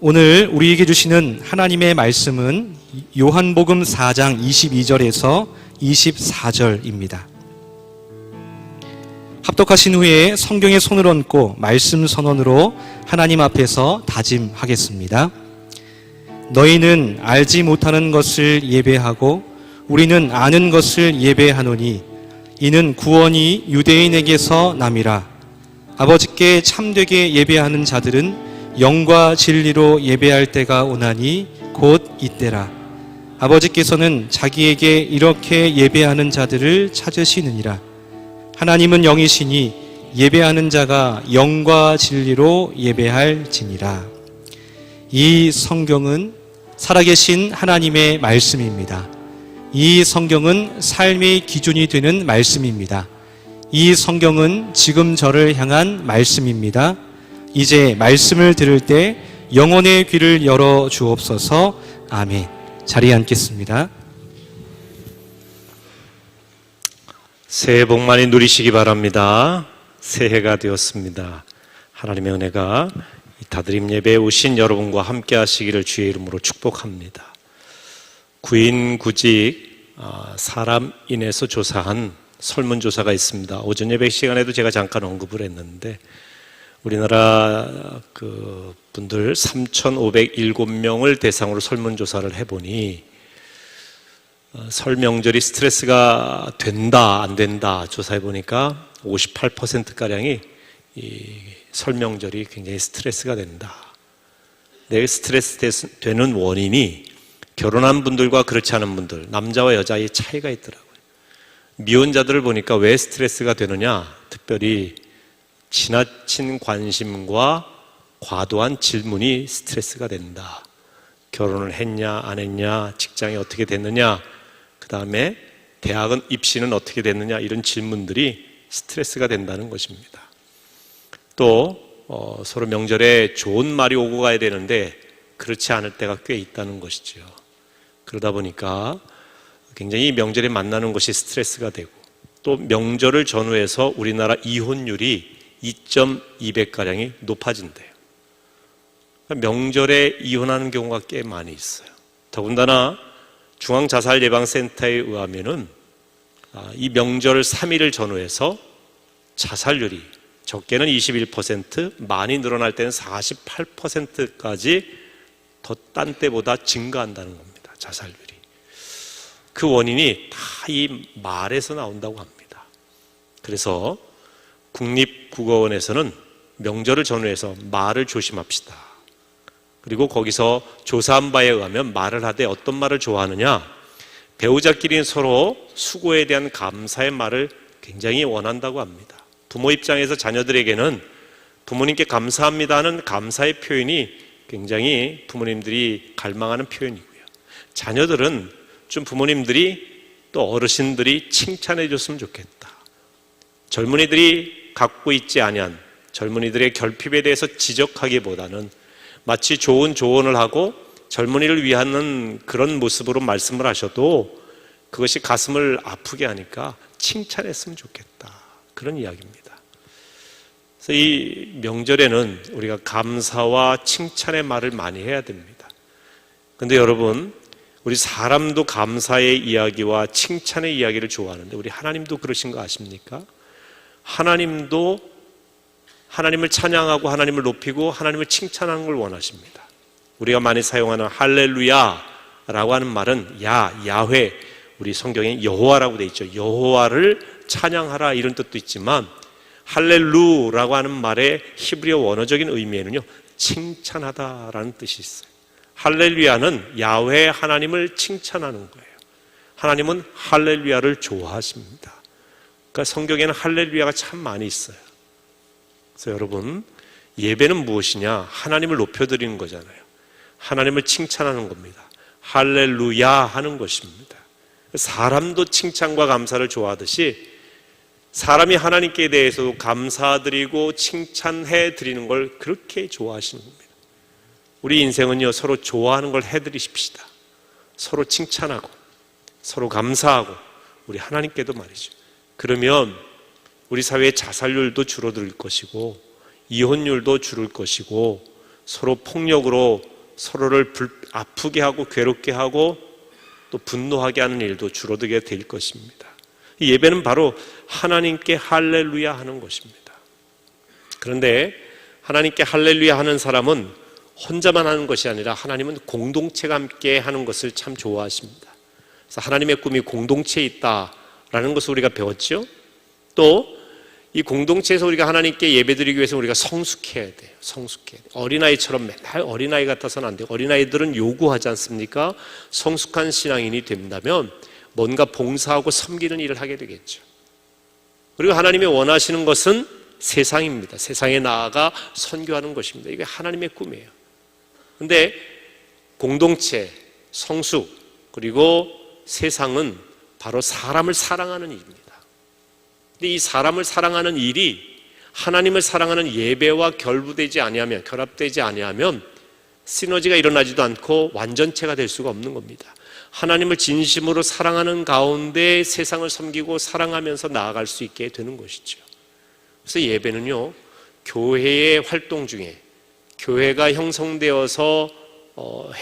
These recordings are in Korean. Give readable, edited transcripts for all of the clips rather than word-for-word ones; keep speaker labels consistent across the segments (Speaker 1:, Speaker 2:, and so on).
Speaker 1: 오늘 우리에게 주시는 하나님의 말씀은 요한복음 4장 22절에서 24절입니다. 합독하신 후에 성경에 손을 얹고 말씀 선언으로 하나님 앞에서 다짐하겠습니다. 너희는 알지 못하는 것을 예배하고 우리는 아는 것을 예배하노니 이는 구원이 유대인에게서 남이라. 아버지께 참되게 예배하는 자들은 영과 진리로 예배할 때가 오나니 곧 이때라. 아버지께서는 자기에게 이렇게 예배하는 자들을 찾으시느니라. 하나님은 영이시니 예배하는 자가 영과 진리로 예배할지니라. 이 성경은 살아계신 하나님의 말씀입니다. 이 성경은 삶의 기준이 되는 말씀입니다. 이 성경은 지금 저를 향한 말씀입니다. 이제 말씀을 들을 때 영혼의 귀를 열어 주옵소서. 아멘. 자리에 앉겠습니다.
Speaker 2: 새해 복 많이 누리시기 바랍니다. 새해가 되었습니다. 하나님의 은혜가 이 다드림 예배에 오신 여러분과 함께 하시기를 주의 이름으로 축복합니다. 구인구직 사람 인에서 조사한 설문조사가 있습니다. 오전 예배 시간에도 제가 잠깐 언급을 했는데 우리나라 분들 3,507명을 대상으로 설문조사를 해보니 설 명절이 스트레스가 된다 안 된다 조사해보니까 58%가량이 설 명절이 굉장히 스트레스가 된다. 내 스트레스 되는 원인이 결혼한 분들과 그렇지 않은 분들, 남자와 여자의 차이가 있더라고요. 미혼자들을 보니까 왜 스트레스가 되느냐, 특별히 지나친 관심과 과도한 질문이 스트레스가 된다. 결혼을 했냐 안 했냐, 직장이 어떻게 됐느냐, 그 다음에 대학은 입시는 어떻게 됐느냐, 이런 질문들이 스트레스가 된다는 것입니다. 또 서로 명절에 좋은 말이 오고 가야 되는데 그렇지 않을 때가 꽤 있다는 것이죠. 그러다 보니까 굉장히 명절에 만나는 것이 스트레스가 되고, 또 명절을 전후해서 우리나라 이혼율이 2.2배가량이 높아진대요. 명절에 이혼하는 경우가 꽤 많이 있어요. 더군다나 중앙자살예방센터에 의하면은 이 명절 3일을 전후해서 자살률이 적게는 21%, 많이 늘어날 때는 48%까지 더 딴 때보다 증가한다는 겁니다. 자살률이. 그 원인이 다 이 말에서 나온다고 합니다. 그래서 국립국어원에서는 명절을 전후해서 말을 조심합시다. 그리고 거기서 조사한 바에 의하면 말을 하되 어떤 말을 좋아하느냐, 배우자끼리는 서로 수고에 대한 감사의 말을 굉장히 원한다고 합니다. 부모 입장에서 자녀들에게는 부모님께 감사합니다는 감사의 표현이 굉장히 부모님들이 갈망하는 표현이고요. 자녀들은 좀 부모님들이 또 어르신들이 칭찬해 줬으면 좋겠다. 젊은이들이 갖고 있지 아니한 젊은이들의 결핍에 대해서 지적하기보다는 마치 좋은 조언을 하고 젊은이를 위하는 그런 모습으로 말씀을 하셔도 그것이 가슴을 아프게 하니까 칭찬했으면 좋겠다. 그런 이야기입니다. 그래서 이 명절에는 우리가 감사와 칭찬의 말을 많이 해야 됩니다. 그런데 여러분, 우리 사람도 감사의 이야기와 칭찬의 이야기를 좋아하는데 우리 하나님도 그러신 거 아십니까? 하나님도 하나님을 찬양하고 하나님을 높이고 하나님을 칭찬하는 걸 원하십니다. 우리가 많이 사용하는 할렐루야라고 하는 말은 야훼, 우리 성경에 여호와라고 되어 있죠. 여호와를 찬양하라, 이런 뜻도 있지만 할렐루라고 하는 말의 히브리어 원어적인 의미에는요, 칭찬하다라는 뜻이 있어요. 할렐루야는 야훼 하나님을 칭찬하는 거예요. 하나님은 할렐루야를 좋아하십니다. 그러니까 성경에는 할렐루야가 참 많이 있어요. 그래서 여러분, 예배는 무엇이냐? 하나님을 높여드리는 거잖아요. 하나님을 칭찬하는 겁니다. 할렐루야 하는 것입니다. 사람도 칭찬과 감사를 좋아하듯이 사람이 하나님께 대해서도 감사드리고 칭찬해 드리는 걸 그렇게 좋아하시는 겁니다. 우리 인생은요, 서로 좋아하는 걸 해드리십시다. 서로 칭찬하고 서로 감사하고, 우리 하나님께도 말이죠. 그러면 우리 사회의 자살률도 줄어들 것이고 이혼율도 줄을 것이고 서로 폭력으로 서로를 아프게 하고 괴롭게 하고 또 분노하게 하는 일도 줄어들게 될 것입니다. 이 예배는 바로 하나님께 할렐루야 하는 것입니다. 그런데 하나님께 할렐루야 하는 사람은 혼자만 하는 것이 아니라 하나님은 공동체가 함께 하는 것을 참 좋아하십니다. 그래서 하나님의 꿈이 공동체에 있다라는 것을 우리가 배웠죠. 또 이 공동체에서 우리가 하나님께 예배드리기 위해서 우리가 성숙해야 돼요. 성숙해야 돼요. 어린아이처럼 맨날 어린아이 같아서는 안 돼요. 어린아이들은 요구하지 않습니까? 성숙한 신앙인이 된다면 뭔가 봉사하고 섬기는 일을 하게 되겠죠. 그리고 하나님이 원하시는 것은 세상입니다. 세상에 나아가 선교하는 것입니다. 이게 하나님의 꿈이에요. 그런데 공동체, 성숙, 그리고 세상은 바로 사람을 사랑하는 일입니다. 근데 이 사람을 사랑하는 일이 하나님을 사랑하는 예배와 결부되지 아니하면, 결합되지 아니하면 시너지가 일어나지도 않고 완전체가 될 수가 없는 겁니다. 하나님을 진심으로 사랑하는 가운데 세상을 섬기고 사랑하면서 나아갈 수 있게 되는 것이죠. 그래서 예배는요, 교회의 활동 중에 교회가 형성되어서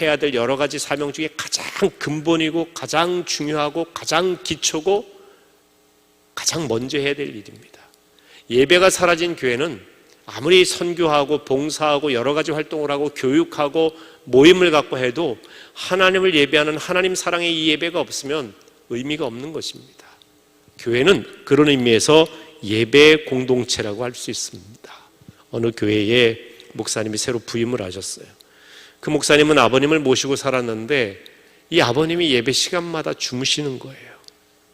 Speaker 2: 해야 될 여러 가지 사명 중에 가장 근본이고 가장 중요하고 가장 기초고 가장 먼저 해야 될 일입니다. 예배가 사라진 교회는 아무리 선교하고 봉사하고 여러 가지 활동을 하고 교육하고 모임을 갖고 해도 하나님을 예배하는 하나님 사랑의 이 예배가 없으면 의미가 없는 것입니다. 교회는 그런 의미에서 예배 공동체라고 할 수 있습니다. 어느 교회에 목사님이 새로 부임을 하셨어요. 그 목사님은 아버님을 모시고 살았는데 이 아버님이 예배 시간마다 주무시는 거예요.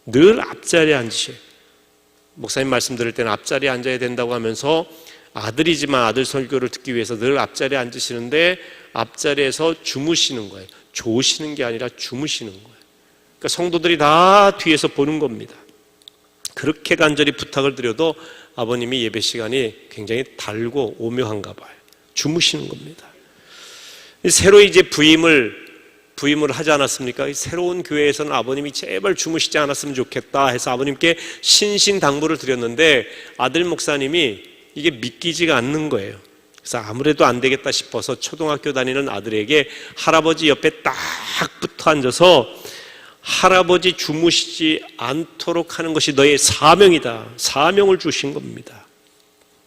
Speaker 2: 늘 앞자리에 앉으셔요. 목사님 말씀 들을 때는 앞자리에 앉아야 된다고 하면서 아들이지만 아들 설교를 듣기 위해서 늘 앞자리에 앉으시는데 앞자리에서 주무시는 거예요. 조시는 게 아니라 주무시는 거예요. 그러니까 성도들이 다 뒤에서 보는 겁니다. 그렇게 간절히 부탁을 드려도 아버님이 예배 시간이 굉장히 달고 오묘한가 봐요. 주무시는 겁니다. 새로 이제 부임을 하지 않았습니까? 새로운 교회에서는 아버님이 제발 주무시지 않았으면 좋겠다 해서 아버님께 신신당부를 드렸는데 아들 목사님이 이게 믿기지가 않는 거예요. 그래서 아무래도 안 되겠다 싶어서 초등학교 다니는 아들에게 할아버지 옆에 딱 붙어 앉아서 할아버지 주무시지 않도록 하는 것이 너의 사명이다. 사명을 주신 겁니다.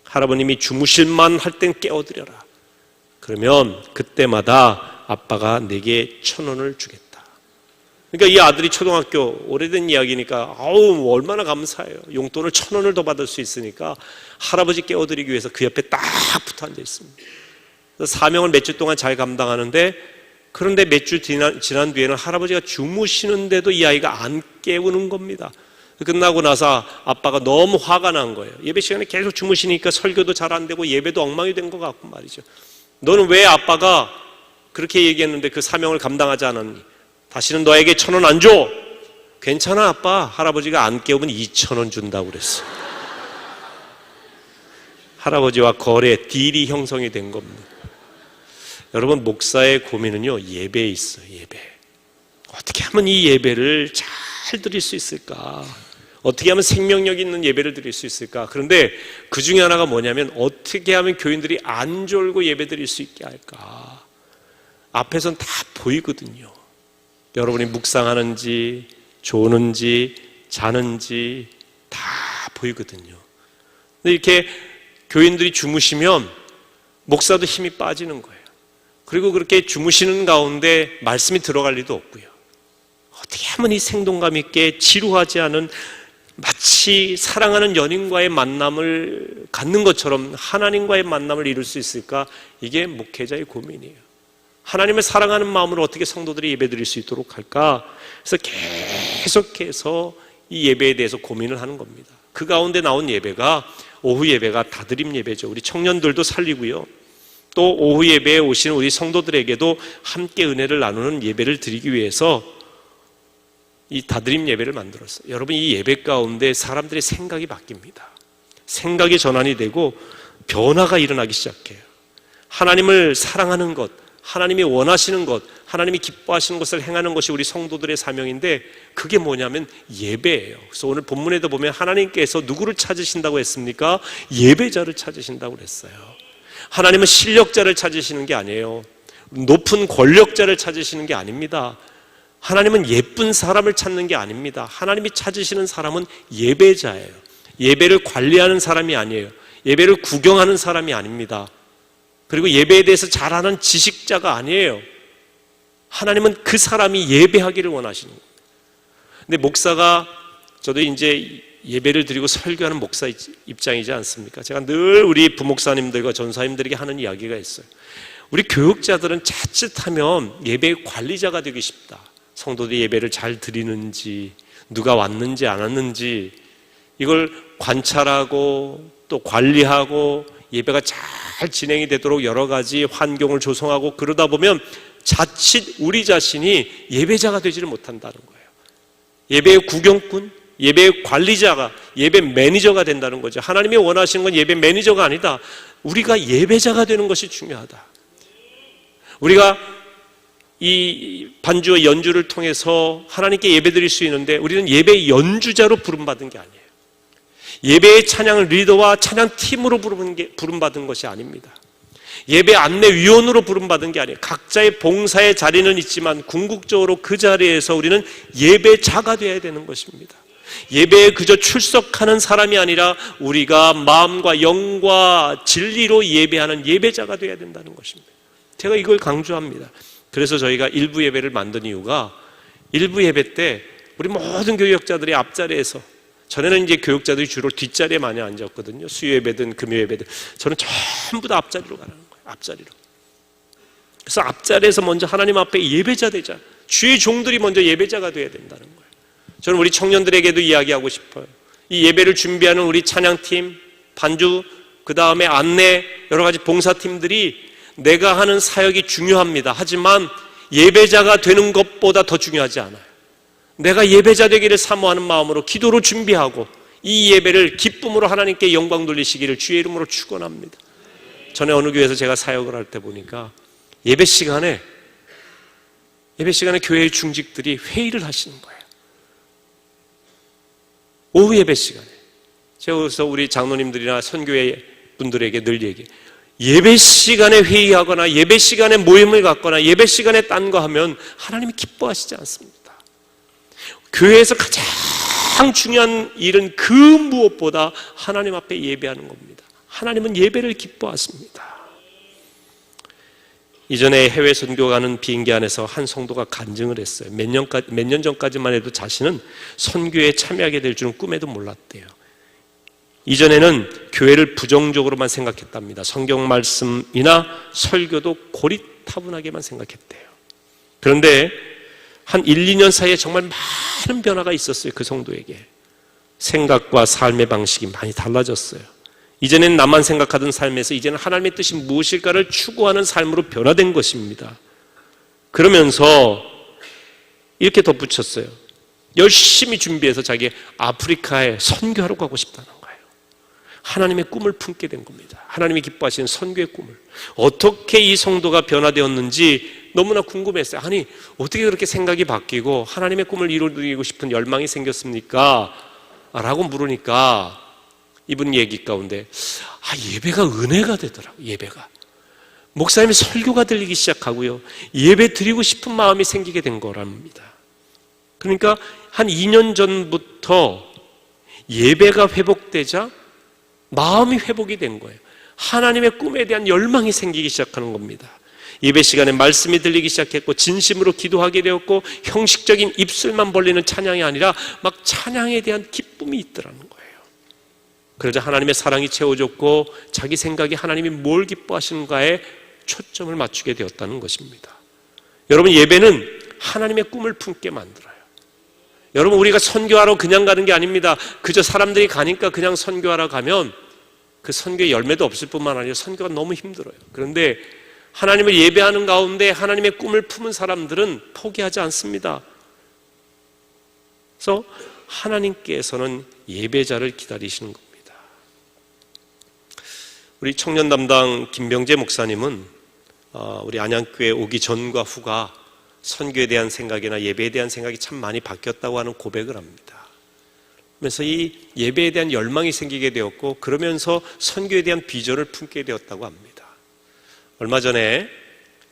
Speaker 2: 할아버님이 주무실만 할 땐 깨워드려라. 그러면 그때마다 아빠가 내게 1,000원을 주겠다. 그러니까 이 아들이 초등학교 오래된 이야기니까 아우 얼마나 감사해요. 용돈을 1,000원을 더 받을 수 있으니까 할아버지 깨워드리기 위해서 그 옆에 딱 붙어 앉아 있습니다. 사명을 몇 주 동안 잘 감당하는데 그런데 몇 주 지난 뒤에는 할아버지가 주무시는데도 이 아이가 안 깨우는 겁니다. 끝나고 나서 아빠가 너무 화가 난 거예요. 예배 시간에 계속 주무시니까 설교도 잘 안 되고 예배도 엉망이 된 것 같고 말이죠. 너는 왜 아빠가 그렇게 얘기했는데 그 사명을 감당하지 않았니? 다시는 너에게 1,000원 안 줘. 괜찮아 아빠. 할아버지가 안 깨우면 2,000원 준다고 그랬어. 할아버지와 거래 딜이 형성이 된 겁니다. 여러분 목사의 고민은요 예배에 있어요. 예배. 어떻게 하면 이 예배를 잘 드릴 수 있을까? 어떻게 하면 생명력 있는 예배를 드릴 수 있을까? 그런데 그 중에 하나가 뭐냐면 어떻게 하면 교인들이 안 졸고 예배 드릴 수 있게 할까? 앞에서는 다 보이거든요. 여러분이 묵상하는지 조는지 자는지 다 보이거든요. 근데 이렇게 교인들이 주무시면 목사도 힘이 빠지는 거예요. 그리고 그렇게 주무시는 가운데 말씀이 들어갈 리도 없고요. 어떻게 하면 이 생동감 있게 지루하지 않은 마치 사랑하는 연인과의 만남을 갖는 것처럼 하나님과의 만남을 이룰 수 있을까? 이게 목회자의 고민이에요. 하나님을 사랑하는 마음으로 어떻게 성도들이 예배드릴 수 있도록 할까? 그래서 계속해서 이 예배에 대해서 고민을 하는 겁니다. 그 가운데 나온 예배가 오후 예배가 다드림 예배죠. 우리 청년들도 살리고요. 또 오후 예배에 오시는 우리 성도들에게도 함께 은혜를 나누는 예배를 드리기 위해서 이 다드림 예배를 만들었어요. 여러분 이 예배 가운데 사람들의 생각이 바뀝니다. 생각이 전환이 되고 변화가 일어나기 시작해요. 하나님을 사랑하는 것, 하나님이 원하시는 것, 하나님이 기뻐하시는 것을 행하는 것이 우리 성도들의 사명인데 그게 뭐냐면 예배예요. 그래서 오늘 본문에도 보면 하나님께서 누구를 찾으신다고 했습니까? 예배자를 찾으신다고 그랬어요. 하나님은 실력자를 찾으시는 게 아니에요. 높은 권력자를 찾으시는 게 아닙니다. 하나님은 예쁜 사람을 찾는 게 아닙니다. 하나님이 찾으시는 사람은 예배자예요. 예배를 관리하는 사람이 아니에요. 예배를 구경하는 사람이 아닙니다. 그리고 예배에 대해서 잘 아는 지식자가 아니에요. 하나님은 그 사람이 예배하기를 원하시는 거예요. 근데 목사가, 저도 이제 예배를 드리고 설교하는 목사 입장이지 않습니까? 제가 늘 우리 부목사님들과 전사님들에게 하는 이야기가 있어요. 우리 교육자들은 자칫하면 예배 관리자가 되기 쉽다. 성도들이 예배를 잘 드리는지, 누가 왔는지 안 왔는지 이걸 관찰하고 또 관리하고 예배가 잘 진행이 되도록 여러 가지 환경을 조성하고 그러다 보면 자칫 우리 자신이 예배자가 되지를 못한다는 거예요. 예배의 구경꾼, 예배의 관리자가, 예배 매니저가 된다는 거죠. 하나님이 원하시는 건 예배 매니저가 아니다. 우리가 예배자가 되는 것이 중요하다. 우리가 이 반주와 연주를 통해서 하나님께 예배드릴 수 있는데 우리는 예배 연주자로 부름받은 게 아니에요. 예배의 찬양 리더와 찬양 팀으로 부름받은 것이 아닙니다. 예배 안내위원으로 부름받은 게 아니에요. 각자의 봉사의 자리는 있지만 궁극적으로 그 자리에서 우리는 예배자가 되어야 되는 것입니다. 예배에 그저 출석하는 사람이 아니라 우리가 마음과 영과 진리로 예배하는 예배자가 되어야 된다는 것입니다. 제가 이걸 강조합니다. 그래서 저희가 일부 예배를 만든 이유가 일부 예배 때 우리 모든 교역자들이 앞자리에서, 전에는 이제 교역자들이 주로 뒷자리에 많이 앉았거든요. 수요 예배든 금요 예배든. 저는 전부 다 앞자리로 가라는 거예요. 앞자리로. 그래서 앞자리에서 먼저 하나님 앞에 예배자 되자. 주의 종들이 먼저 예배자가 되어야 된다는 거예요. 저는 우리 청년들에게도 이야기하고 싶어요. 이 예배를 준비하는 우리 찬양팀, 반주, 그 다음에 안내, 여러 가지 봉사팀들이 내가 하는 사역이 중요합니다. 하지만 예배자가 되는 것보다 더 중요하지 않아요. 내가 예배자 되기를 사모하는 마음으로 기도로 준비하고 이 예배를 기쁨으로 하나님께 영광 돌리시기를 주의 이름으로 축원합니다. 전에 어느 교회에서 제가 사역을 할 때 보니까 예배 시간에 교회의 중직들이 회의를 하시는 거예요. 오후 예배 시간에. 제가 그래서 우리 장로님들이나 선교회 분들에게 늘 얘기해요. 예배 시간에 회의하거나 예배 시간에 모임을 갖거나 예배 시간에 딴 거 하면 하나님이 기뻐하시지 않습니다. 교회에서 가장 중요한 일은 그 무엇보다 하나님 앞에 예배하는 겁니다. 하나님은 예배를 기뻐하십니다. 이전에 해외 선교 가는 비행기 안에서 한 성도가 간증을 했어요. 몇 년 전까지만 해도 자신은 선교에 참여하게 될 줄은 꿈에도 몰랐대요. 이전에는 교회를 부정적으로만 생각했답니다. 성경 말씀이나 설교도 고리타분하게만 생각했대요. 그런데 한 1, 2년 사이에 정말 많은 변화가 있었어요. 그 성도에게. 생각과 삶의 방식이 많이 달라졌어요. 이전에는 나만 생각하던 삶에서 이제는 하나님의 뜻이 무엇일까를 추구하는 삶으로 변화된 것입니다. 그러면서 이렇게 덧붙였어요. 열심히 준비해서 자기 아프리카에 선교하러 가고 싶다는 거예요. 하나님의 꿈을 품게 된 겁니다. 하나님이 기뻐하시는 선교의 꿈을. 어떻게 이 성도가 변화되었는지 너무나 궁금했어요. 아니, 어떻게 그렇게 생각이 바뀌고 하나님의 꿈을 이루고 싶은 열망이 생겼습니까? 라고 물으니까 이분 얘기 가운데 예배가 은혜가 되더라고요. 예배가. 목사님의 설교가 들리기 시작하고요. 예배 드리고 싶은 마음이 생기게 된 거랍니다. 그러니까 한 2년 전부터 예배가 회복되자 마음이 회복이 된 거예요. 하나님의 꿈에 대한 열망이 생기기 시작하는 겁니다. 예배 시간에 말씀이 들리기 시작했고 진심으로 기도하게 되었고 형식적인 입술만 벌리는 찬양이 아니라 막 찬양에 대한 기쁨이 있더라는 거예요. 그러자 하나님의 사랑이 채워졌고 자기 생각이 하나님이 뭘 기뻐하시는가에 초점을 맞추게 되었다는 것입니다. 여러분, 예배는 하나님의 꿈을 품게 만들어요. 여러분, 우리가 선교하러 그냥 가는 게 아닙니다. 그저 사람들이 가니까 그냥 선교하러 가면 그 선교의 열매도 없을 뿐만 아니라 선교가 너무 힘들어요. 그런데 하나님을 예배하는 가운데 하나님의 꿈을 품은 사람들은 포기하지 않습니다. 그래서 하나님께서는 예배자를 기다리시는 겁니다. 우리 청년 담당 김병재 목사님은 우리 안양교회 오기 전과 후가 선교에 대한 생각이나 예배에 대한 생각이 참 많이 바뀌었다고 하는 고백을 합니다. 그래서 이 예배에 대한 열망이 생기게 되었고 그러면서 선교에 대한 비전을 품게 되었다고 합니다. 얼마 전에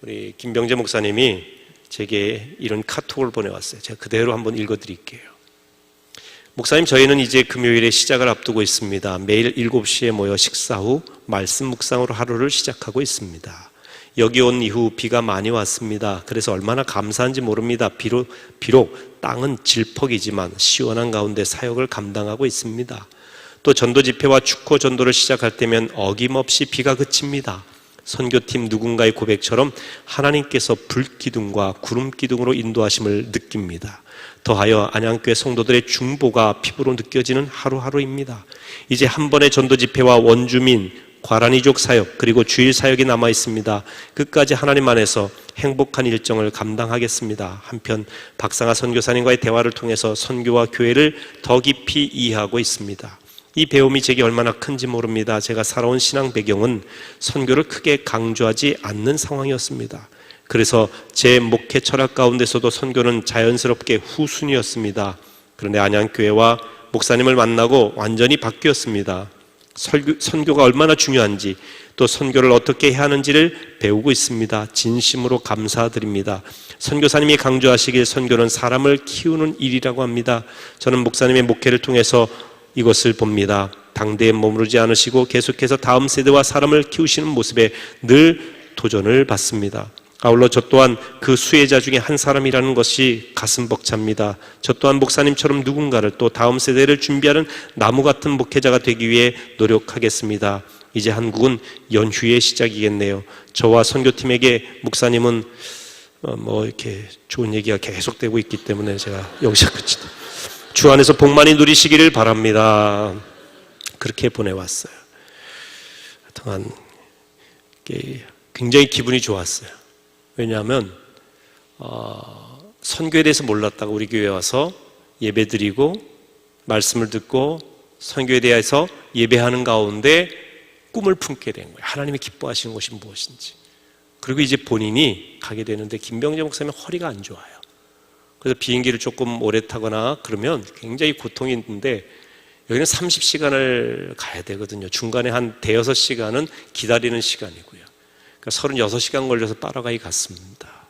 Speaker 2: 우리 김병재 목사님이 제게 이런 카톡을 보내왔어요. 제가 그대로 한번 읽어드릴게요. 목사님, 저희는 이제 금요일에 시작을 앞두고 있습니다. 매일 7시에 모여 식사 후 말씀 묵상으로 하루를 시작하고 있습니다. 여기 온 이후 비가 많이 왔습니다. 그래서 얼마나 감사한지 모릅니다. 비록 땅은 질퍽이지만 시원한 가운데 사역을 감당하고 있습니다. 또 전도 집회와 축호 전도를 시작할 때면 어김없이 비가 그칩니다. 선교팀 누군가의 고백처럼 하나님께서 불기둥과 구름기둥으로 인도하심을 느낍니다. 더하여 안양교회 성도들의 중보가 피부로 느껴지는 하루하루입니다. 이제 한 번의 전도 집회와 원주민, 과란이족 사역, 그리고 주일 사역이 남아 있습니다. 끝까지 하나님 안에서 행복한 일정을 감당하겠습니다. 한편 박상하 선교사님과의 대화를 통해서 선교와 교회를 더 깊이 이해하고 있습니다. 이 배움이 제게 얼마나 큰지 모릅니다. 제가 살아온 신앙 배경은 선교를 크게 강조하지 않는 상황이었습니다. 그래서 제 목회 철학 가운데서도 선교는 자연스럽게 후순위였습니다. 그런데 안양교회와 목사님을 만나고 완전히 바뀌었습니다. 선교가 얼마나 중요한지, 또 선교를 어떻게 해야 하는지를 배우고 있습니다. 진심으로 감사드립니다. 선교사님이 강조하시길 선교는 사람을 키우는 일이라고 합니다. 저는 목사님의 목회를 통해서 이것을 봅니다. 당대에 머무르지 않으시고 계속해서 다음 세대와 사람을 키우시는 모습에 늘 도전을 받습니다. 아울러 저 또한 그 수혜자 중에 한 사람이라는 것이 가슴 벅찹니다. 저 또한 목사님처럼 누군가를, 또 다음 세대를 준비하는 나무 같은 목회자가 되기 위해 노력하겠습니다. 이제 한국은 연휴의 시작이겠네요. 저와 선교팀에게 목사님은 이렇게 좋은 얘기가 계속되고 있기 때문에 제가 여기서 그치다. 주 안에서 복 많이 누리시기를 바랍니다. 그렇게 보내왔어요. 하여튼 굉장히 기분이 좋았어요. 왜냐하면 선교에 대해서 몰랐다가 우리 교회에 와서 예배드리고 말씀을 듣고 선교에 대해서 예배하는 가운데 꿈을 품게 된 거예요. 하나님이 기뻐하시는 것이 무엇인지. 그리고 이제 본인이 가게 되는데 김병재 목사님은 허리가 안 좋아요. 그래서 비행기를 조금 오래 타거나 그러면 굉장히 고통이 있는데, 여기는 30시간을 가야 되거든요. 중간에 한 대여섯 시간은 기다리는 시간이고요. 그러니까 36시간 걸려서 따라가기 갔습니다.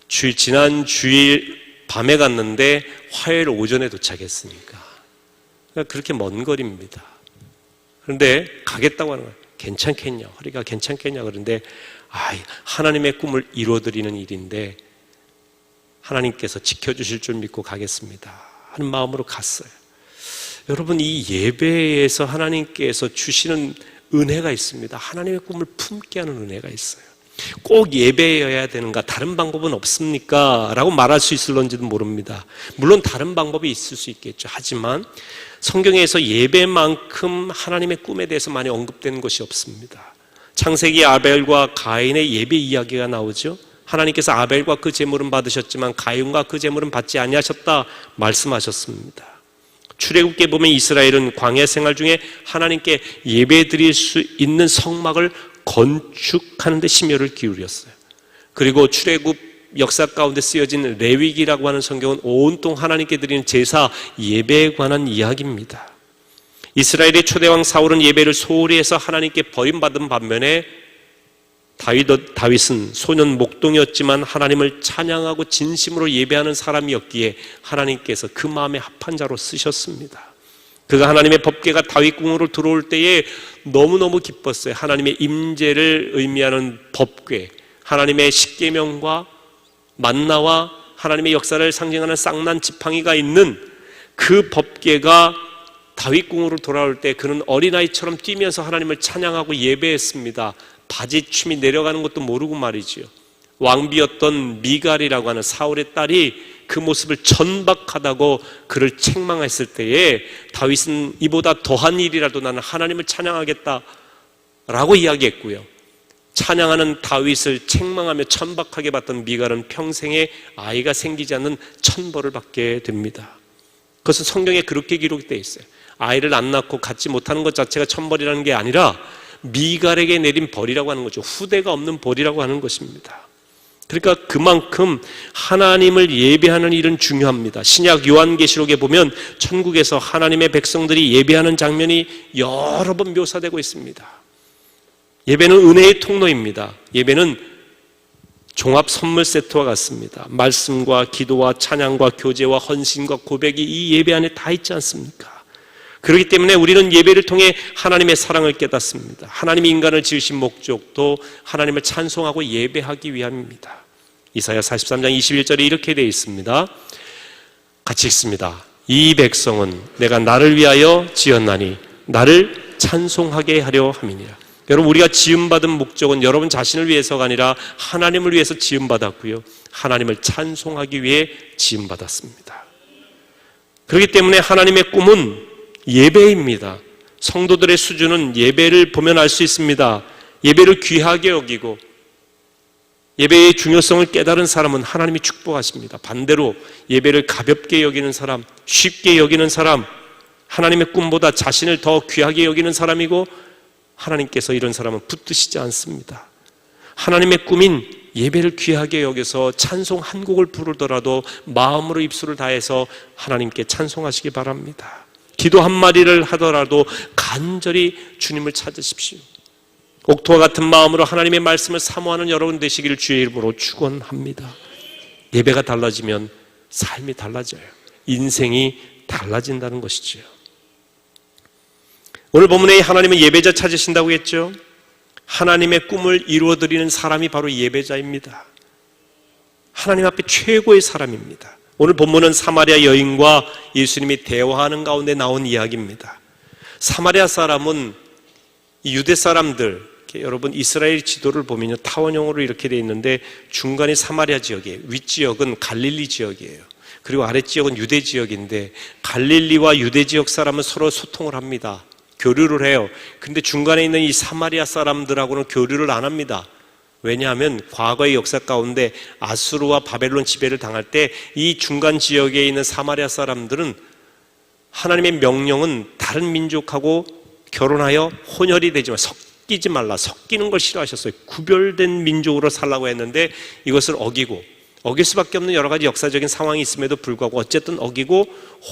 Speaker 2: 지난 주일 밤에 갔는데 화요일 오전에 도착했으니까. 그러니까 그렇게 먼 거리입니다. 그런데 가겠다고 하는 거예요. 괜찮겠냐, 허리가 괜찮겠냐. 그런데 하나님의 꿈을 이루어드리는 일인데 하나님께서 지켜주실 줄 믿고 가겠습니다 하는 마음으로 갔어요. 여러분, 이 예배에서 하나님께서 주시는 은혜가 있습니다. 하나님의 꿈을 품게 하는 은혜가 있어요. 꼭 예배여야 되는가, 다른 방법은 없습니까? 라고 말할 수 있을런지도 모릅니다. 물론 다른 방법이 있을 수 있겠죠. 하지만 성경에서 예배만큼 하나님의 꿈에 대해서 많이 언급되는 것이 없습니다. 창세기 아벨과 가인의 예배 이야기가 나오죠. 하나님께서 아벨과 그 제물은 받으셨지만 가인과 그 제물은 받지 아니하셨다 말씀하셨습니다. 출애굽기에 보면 이스라엘은 광야 생활 중에 하나님께 예배드릴 수 있는 성막을 건축하는 데 심혈을 기울였어요. 그리고 출애굽 역사 가운데 쓰여진 레위기라고 하는 성경은 온통 하나님께 드리는 제사 예배에 관한 이야기입니다. 이스라엘의 초대왕 사울은 예배를 소홀히 해서 하나님께 버림받은 반면에 다윗은 소년 목동이었지만 하나님을 찬양하고 진심으로 예배하는 사람이었기에 하나님께서 그 마음에 합한 자로 쓰셨습니다. 그가 하나님의 법궤가 다윗궁으로 들어올 때에 너무너무 기뻤어요. 하나님의 임재를 의미하는 법궤, 하나님의 십계명과 만나와 하나님의 역사를 상징하는 쌍난 지팡이가 있는 그 법궤가 다윗궁으로 돌아올 때 그는 어린아이처럼 뛰면서 하나님을 찬양하고 예배했습니다. 바지춤이 내려가는 것도 모르고 말이지요. 왕비였던 미갈이라고 하는 사울의 딸이 그 모습을 천박하다고 그를 책망했을 때에 다윗은 이보다 더한 일이라도 나는 하나님을 찬양하겠다라고 이야기했고요. 찬양하는 다윗을 책망하며 천박하게 봤던 미갈은 평생에 아이가 생기지 않는 천벌을 받게 됩니다. 그것은 성경에 그렇게 기록되어 있어요. 아이를 안 낳고 갖지 못하는 것 자체가 천벌이라는 게 아니라 미갈에게 내린 벌이라고 하는 거죠. 후대가 없는 벌이라고 하는 것입니다. 그러니까 그만큼 하나님을 예배하는 일은 중요합니다. 신약 요한계시록에 보면 천국에서 하나님의 백성들이 예배하는 장면이 여러 번 묘사되고 있습니다. 예배는 은혜의 통로입니다. 예배는 종합 선물 세트와 같습니다. 말씀과 기도와 찬양과 교제와 헌신과 고백이 이 예배 안에 다 있지 않습니까? 그렇기 때문에 우리는 예배를 통해 하나님의 사랑을 깨닫습니다. 하나님이 인간을 지으신 목적도 하나님을 찬송하고 예배하기 위함입니다. 이사야 43장 21절에 이렇게 되어 있습니다. 같이 읽습니다. 이 백성은 내가 나를 위하여 지었나니 나를 찬송하게 하려 함이니라. 여러분, 우리가 지음받은 목적은 여러분 자신을 위해서가 아니라 하나님을 위해서 지음받았고요, 하나님을 찬송하기 위해 지음받았습니다. 그렇기 때문에 하나님의 꿈은 예배입니다. 성도들의 수준은 예배를 보면 알 수 있습니다. 예배를 귀하게 여기고 예배의 중요성을 깨달은 사람은 하나님이 축복하십니다. 반대로 예배를 가볍게 여기는 사람, 쉽게 여기는 사람, 하나님의 꿈보다 자신을 더 귀하게 여기는 사람이고 하나님께서 이런 사람은 붙드시지 않습니다. 하나님의 꿈인 예배를 귀하게 여겨서 찬송 한 곡을 부르더라도 마음으로 입술을 다해서 하나님께 찬송하시기 바랍니다. 기도 한 마디를 하더라도 간절히 주님을 찾으십시오. 옥토와 같은 마음으로 하나님의 말씀을 사모하는 여러분 되시기를 주의 이름으로 축원합니다. 예배가 달라지면 삶이 달라져요. 인생이 달라진다는 것이지요. 오늘 본문에 하나님은 예배자 찾으신다고 했죠. 하나님의 꿈을 이루어드리는 사람이 바로 예배자입니다. 하나님 앞에 최고의 사람입니다. 오늘 본문은 사마리아 여인과 예수님이 대화하는 가운데 나온 이야기입니다. 사마리아 사람은 유대 사람들, 여러분 이스라엘 지도를 보면요, 타원형으로 이렇게 되어 있는데 중간이 사마리아 지역이에요. 윗지역은 갈릴리 지역이에요. 그리고 아랫지역은 유대 지역인데 갈릴리와 유대 지역 사람은 서로 소통을 합니다. 교류를 해요. 근데 중간에 있는 이 사마리아 사람들하고는 교류를 안 합니다. 왜냐하면 과거의 역사 가운데 아수르와 바벨론 지배를 당할 때 이 중간 지역에 있는 사마리아 사람들은 하나님의 명령은 다른 민족하고 결혼하여 혼혈이 되지만 섞이지 말라, 섞이는 걸 싫어하셨어요. 구별된 민족으로 살라고 했는데 이것을 어길 수밖에 없는 여러 가지 역사적인 상황이 있음에도 불구하고 어쨌든 어기고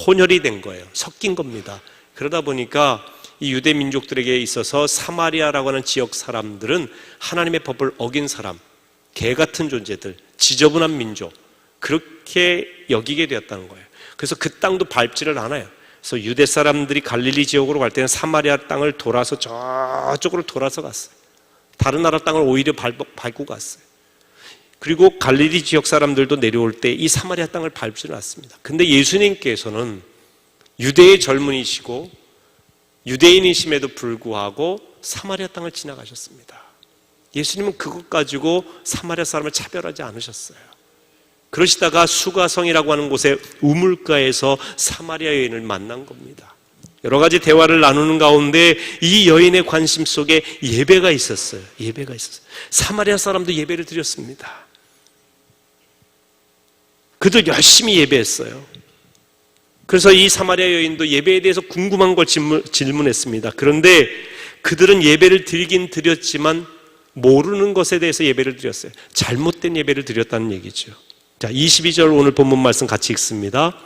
Speaker 2: 혼혈이 된 거예요. 섞인 겁니다. 그러다 보니까 이 유대 민족들에게 있어서 사마리아라고 하는 지역 사람들은 하나님의 법을 어긴 사람, 개 같은 존재들, 지저분한 민족, 그렇게 여기게 되었다는 거예요. 그래서 그 땅도 밟지를 않아요. 그래서 유대 사람들이 갈릴리 지역으로 갈 때는 사마리아 땅을 돌아서 저쪽으로 돌아서 갔어요. 다른 나라 땅을 오히려 밟고 갔어요. 그리고 갈릴리 지역 사람들도 내려올 때 이 사마리아 땅을 밟지는 않습니다. 근데 예수님께서는 유대의 젊은이시고 유대인이심에도 불구하고 사마리아 땅을 지나가셨습니다. 예수님은 그것 가지고 사마리아 사람을 차별하지 않으셨어요. 그러시다가 수가성이라고 하는 곳에 우물가에서 사마리아 여인을 만난 겁니다. 여러 가지 대화를 나누는 가운데 이 여인의 관심 속에 예배가 있었어요. 예배가 있었어요. 사마리아 사람도 예배를 드렸습니다. 그들 열심히 예배했어요. 그래서 이 사마리아 여인도 예배에 대해서 궁금한 걸 질문했습니다. 그런데 그들은 예배를 드리긴 드렸지만 모르는 것에 대해서 예배를 드렸어요. 잘못된 예배를 드렸다는 얘기죠. 자, 22절 오늘 본문 말씀 같이 읽습니다.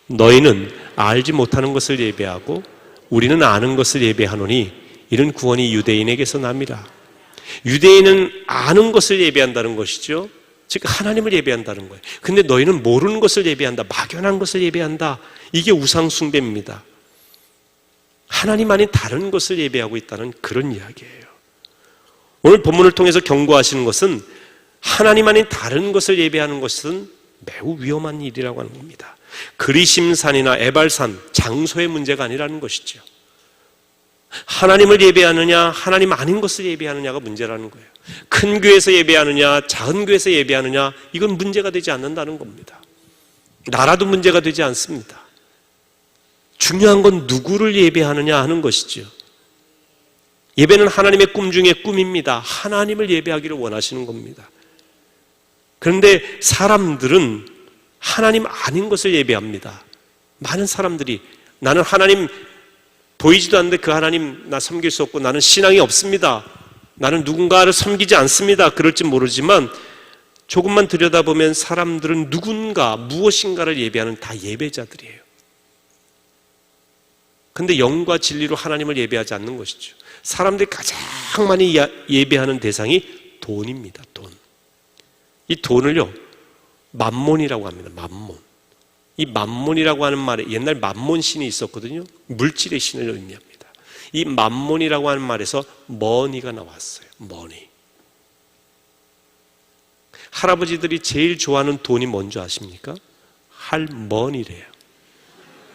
Speaker 2: 너희는 알지 못하는 것을 예배하고 우리는 아는 것을 예배하노니 이는 구원이 유대인에게서 남이라. 유대인은 아는 것을 예배한다는 것이죠. 즉 하나님을 예배한다는 거예요. 근데 너희는 모르는 것을 예배한다, 막연한 것을 예배한다. 이게 우상 숭배입니다. 하나님 아닌 다른 것을 예배하고 있다는 그런 이야기예요. 오늘 본문을 통해서 경고하시는 것은 하나님 아닌 다른 것을 예배하는 것은 매우 위험한 일이라고 하는 겁니다. 그리심산이나 에발산, 장소의 문제가 아니라는 것이죠. 하나님을 예배하느냐 하나님 아닌 것을 예배하느냐가 문제라는 거예요. 큰 교회에서 예배하느냐 작은 교회에서 예배하느냐, 이건 문제가 되지 않는다는 겁니다. 나라도 문제가 되지 않습니다. 중요한 건 누구를 예배하느냐 하는 것이죠. 예배는 하나님의 꿈 중에 꿈입니다. 하나님을 예배하기를 원하시는 겁니다. 그런데 사람들은 하나님 아닌 것을 예배합니다. 많은 사람들이 나는 하나님 보이지도 않는데 그 하나님 나 섬길 수 없고 나는 신앙이 없습니다. 나는 누군가를 섬기지 않습니다. 그럴지 모르지만 조금만 들여다보면 사람들은 누군가 무엇인가를 예배하는 다 예배자들이에요. 그런데 영과 진리로 하나님을 예배하지 않는 것이죠. 사람들이 가장 많이 예배하는 대상이 돈입니다. 돈. 이 돈을요, 맘몬이라고 합니다. 맘몬. 이 맘몬이라고 하는 말에 옛날 맘몬 신이 있었거든요. 물질의 신을 의미합니다. 이 맘몬이라고 하는 말에서 머니가 나왔어요. 머니. 할아버지들이 제일 좋아하는 돈이 뭔지 아십니까? 할머니래요.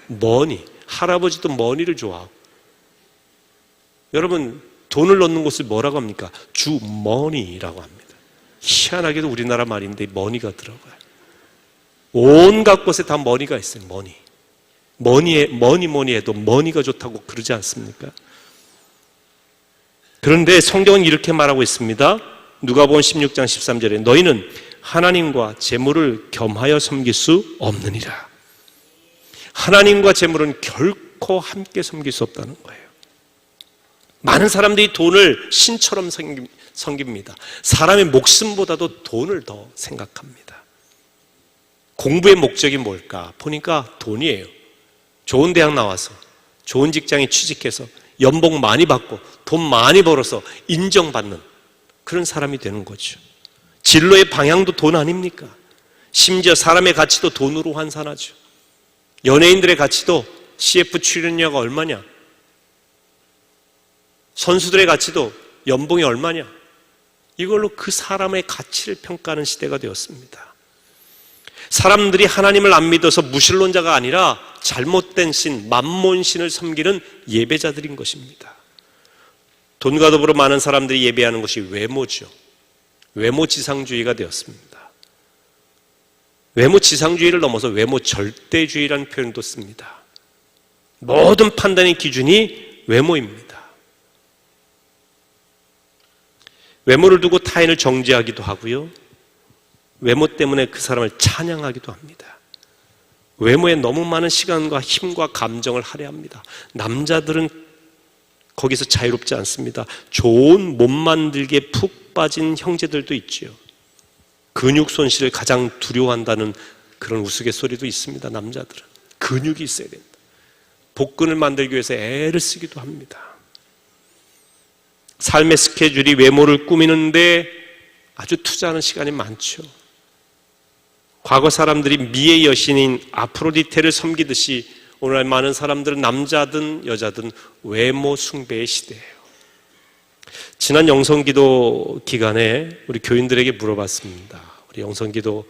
Speaker 2: 머니. 할아버지도 머니를 좋아하고. 여러분, 돈을 넣는 곳을 뭐라고 합니까? 주머니라고 합니다. 희한하게도 우리나라 말인데 머니가 들어가요. 온갖 곳에 다 머니가 있어요. 머니. 뭐니 해도 머니가 좋다고 그러지 않습니까? 그런데 성경은 이렇게 말하고 있습니다. 누가복음 16장 13절에 너희는 하나님과 재물을 겸하여 섬길 수 없느니라. 하나님과 재물은 결코 함께 섬길 수 없다는 거예요. 많은 사람들이 돈을 신처럼 섬깁니다. 사람의 목숨보다도 돈을 더 생각합니다. 공부의 목적이 뭘까? 보니까 돈이에요. 좋은 대학 나와서 좋은 직장에 취직해서 연봉 많이 받고 돈 많이 벌어서 인정받는 그런 사람이 되는 거죠. 진로의 방향도 돈 아닙니까? 심지어 사람의 가치도 돈으로 환산하죠. 연예인들의 가치도 CF 출연료가 얼마냐? 선수들의 가치도 연봉이 얼마냐? 이걸로 그 사람의 가치를 평가하는 시대가 되었습니다. 사람들이 하나님을 안 믿어서 무신론자가 아니라 잘못된 신, 맘몬신을 섬기는 예배자들인 것입니다. 돈과 더불어 많은 사람들이 예배하는 것이 외모죠. 외모지상주의가 되었습니다. 외모지상주의를 넘어서 외모절대주의라는 표현도 씁니다. 모든 판단의 기준이 외모입니다. 외모를 두고 타인을 정죄하기도 하고요. 외모 때문에 그 사람을 찬양하기도 합니다. 외모에 너무 많은 시간과 힘과 감정을 할애합니다. 남자들은 거기서 자유롭지 않습니다. 좋은 몸 만들기에 푹 빠진 형제들도 있지요. 근육 손실을 가장 두려워한다는 그런 우스갯소리도 있습니다. 남자들은 근육이 있어야 된다. 복근을 만들기 위해서 애를 쓰기도 합니다. 삶의 스케줄이 외모를 꾸미는데 아주 투자하는 시간이 많죠. 과거 사람들이 미의 여신인 아프로디테를 섬기듯이 오늘 많은 사람들은 남자든 여자든 외모 숭배의 시대예요. 지난 영성기도 기간에 우리 교인들에게 물어봤습니다. 우리 영성기도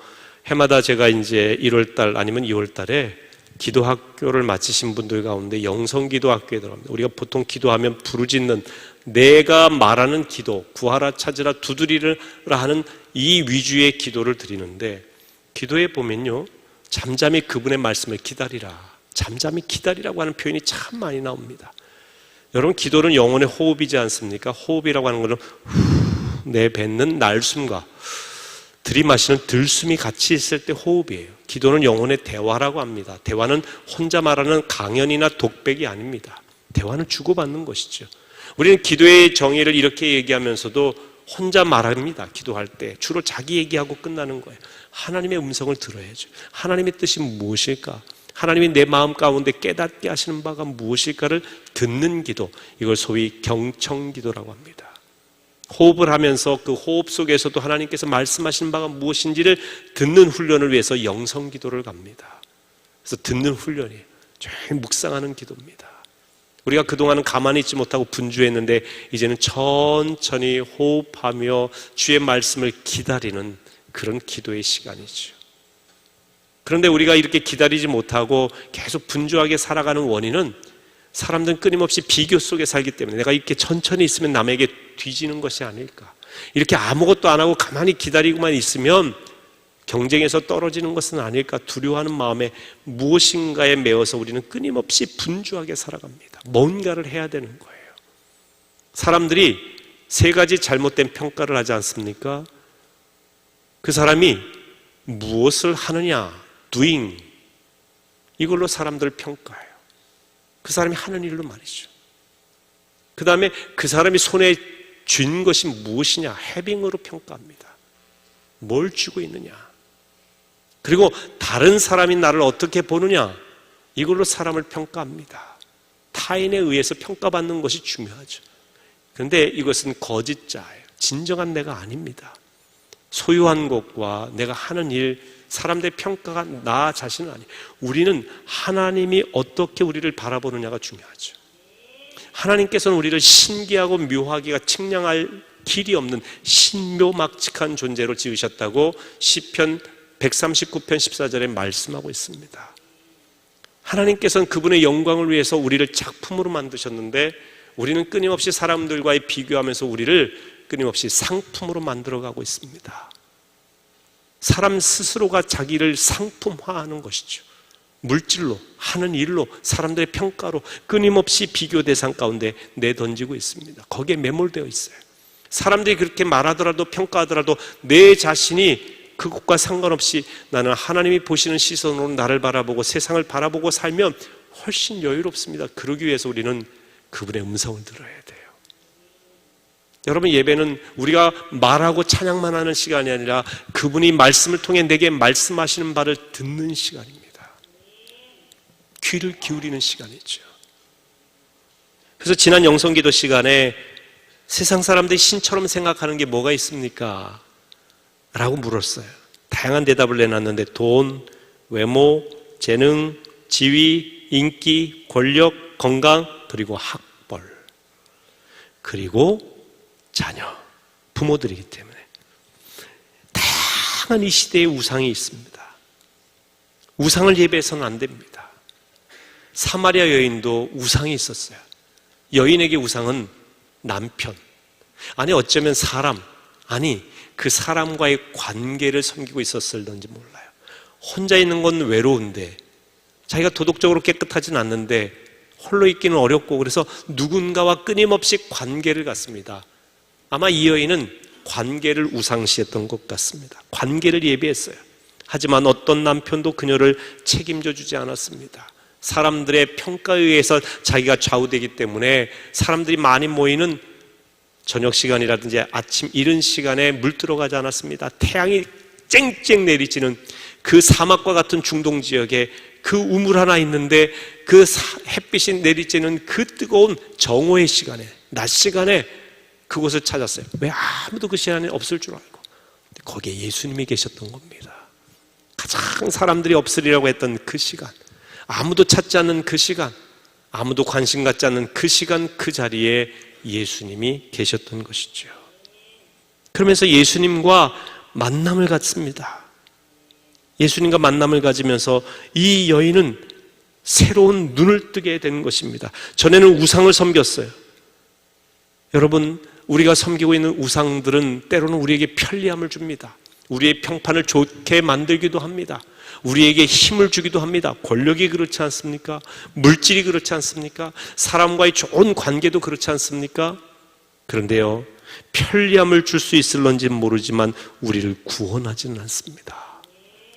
Speaker 2: 해마다 제가 이제 1월달 아니면 2월달에 기도학교를 마치신 분들 가운데 영성기도학교에 들어갑니다. 우리가 보통 기도하면 부르짖는 내가 말하는 기도, 구하라 찾으라 두드리라 하는 이 위주의 기도를 드리는데 기도에 보면요, 잠잠히 그분의 말씀을 기다리라, 잠잠히 기다리라고 하는 표현이 참 많이 나옵니다. 여러분, 기도는 영혼의 호흡이지 않습니까? 호흡이라고 하는 것은 내뱉는 날숨과 들이마시는 들숨이 같이 있을 때 호흡이에요. 기도는 영혼의 대화라고 합니다. 대화는 혼자 말하는 강연이나 독백이 아닙니다. 대화는 주고받는 것이죠. 우리는 기도의 정의를 이렇게 얘기하면서도 혼자 말합니다. 기도할 때 주로 자기 얘기하고 끝나는 거예요. 하나님의 음성을 들어야죠. 하나님의 뜻이 무엇일까? 하나님이 내 마음 가운데 깨닫게 하시는 바가 무엇일까를 듣는 기도, 이걸 소위 경청기도라고 합니다. 호흡을 하면서 그 호흡 속에서도 하나님께서 말씀하시는 바가 무엇인지를 듣는 훈련을 위해서 영성기도를 갑니다. 그래서 듣는 훈련이에요. 조용히 묵상하는 기도입니다. 우리가 그동안은 가만히 있지 못하고 분주했는데 이제는 천천히 호흡하며 주의 말씀을 기다리는 그런 기도의 시간이죠. 그런데 우리가 이렇게 기다리지 못하고 계속 분주하게 살아가는 원인은 사람들은 끊임없이 비교 속에 살기 때문에 내가 이렇게 천천히 있으면 남에게 뒤지는 것이 아닐까, 이렇게 아무것도 안 하고 가만히 기다리고만 있으면 경쟁에서 떨어지는 것은 아닐까 두려워하는 마음에 무엇인가에 매여서 우리는 끊임없이 분주하게 살아갑니다. 뭔가를 해야 되는 거예요. 사람들이 세 가지 잘못된 평가를 하지 않습니까? 그 사람이 무엇을 하느냐, doing, 이걸로 사람들을 평가해요. 그 사람이 하는 일로 말이죠. 그 다음에 그 사람이 손에 쥔 것이 무엇이냐, having으로 평가합니다. 뭘 쥐고 있느냐. 그리고 다른 사람이 나를 어떻게 보느냐, 이걸로 사람을 평가합니다. 타인에 의해서 평가받는 것이 중요하죠. 그런데 이것은 거짓자예요. 진정한 내가 아닙니다. 소유한 것과 내가 하는 일, 사람들의 평가가 나 자신은 아니에요. 우리는 하나님이 어떻게 우리를 바라보느냐가 중요하죠. 하나님께서는 우리를 신기하고 묘하기가 측량할 길이 없는 신묘막측한 존재로 지으셨다고 시편 139편 14절에 말씀하고 있습니다. 하나님께서는 그분의 영광을 위해서 우리를 작품으로 만드셨는데 우리는 끊임없이 사람들과의 비교하면서 우리를 끊임없이 상품으로 만들어가고 있습니다. 사람 스스로가 자기를 상품화하는 것이죠. 물질로, 하는 일로, 사람들의 평가로 끊임없이 비교 대상 가운데 내던지고 있습니다. 거기에 매몰되어 있어요. 사람들이 그렇게 말하더라도 평가하더라도 내 자신이 그것과 상관없이 나는 하나님이 보시는 시선으로 나를 바라보고 세상을 바라보고 살면 훨씬 여유롭습니다. 그러기 위해서 우리는 그분의 음성을 들어야 돼요. 여러분, 예배는 우리가 말하고 찬양만 하는 시간이 아니라 그분이 말씀을 통해 내게 말씀하시는 바를 듣는 시간입니다. 귀를 기울이는 시간이죠. 그래서 지난 영성기도 시간에 세상 사람들이 신처럼 생각하는 게 뭐가 있습니까? 라고 물었어요. 다양한 대답을 내놨는데 돈, 외모, 재능, 지위, 인기, 권력, 건강, 그리고 학벌, 그리고 자녀, 부모들이기 때문에 다양한 이 시대의 우상이 있습니다. 우상을 예배해서는 안 됩니다. 사마리아 여인도 우상이 있었어요. 여인에게 우상은 남편, 아니 어쩌면 사람, 아니 그 사람과의 관계를 섬기고 있었을런지 몰라요. 혼자 있는 건 외로운데 자기가 도덕적으로 깨끗하진 않는데 홀로 있기는 어렵고 그래서 누군가와 끊임없이 관계를 갖습니다. 아마 이 여인은 관계를 우상시했던 것 같습니다. 관계를 예비했어요. 하지만 어떤 남편도 그녀를 책임져 주지 않았습니다. 사람들의 평가에 의해서 자기가 좌우되기 때문에 사람들이 많이 모이는 저녁 시간이라든지 아침 이른 시간에 물 들어가지 않았습니다. 태양이 쨍쨍 내리쬐는 그 사막과 같은 중동 지역에 그 우물 하나 있는데 그 햇빛이 내리쬐는 그 뜨거운 정오의 시간에, 낮 시간에 그곳을 찾았어요. 왜 아무도 그 시간에 없을 줄 알고. 거기에 예수님이 계셨던 겁니다. 가장 사람들이 없으리라고 했던 그 시간, 아무도 찾지 않는 그 시간, 아무도 관심 갖지 않는 그 시간, 그 자리에 예수님이 계셨던 것이죠. 그러면서 예수님과 만남을 갖습니다. 예수님과 만남을 가지면서 이 여인은 새로운 눈을 뜨게 된 것입니다. 전에는 우상을 섬겼어요. 여러분, 우리가 섬기고 있는 우상들은 때로는 우리에게 편리함을 줍니다. 우리의 평판을 좋게 만들기도 합니다. 우리에게 힘을 주기도 합니다. 권력이 그렇지 않습니까? 물질이 그렇지 않습니까? 사람과의 좋은 관계도 그렇지 않습니까? 그런데요, 편리함을 줄 수 있을런지는 모르지만 우리를 구원하지는 않습니다.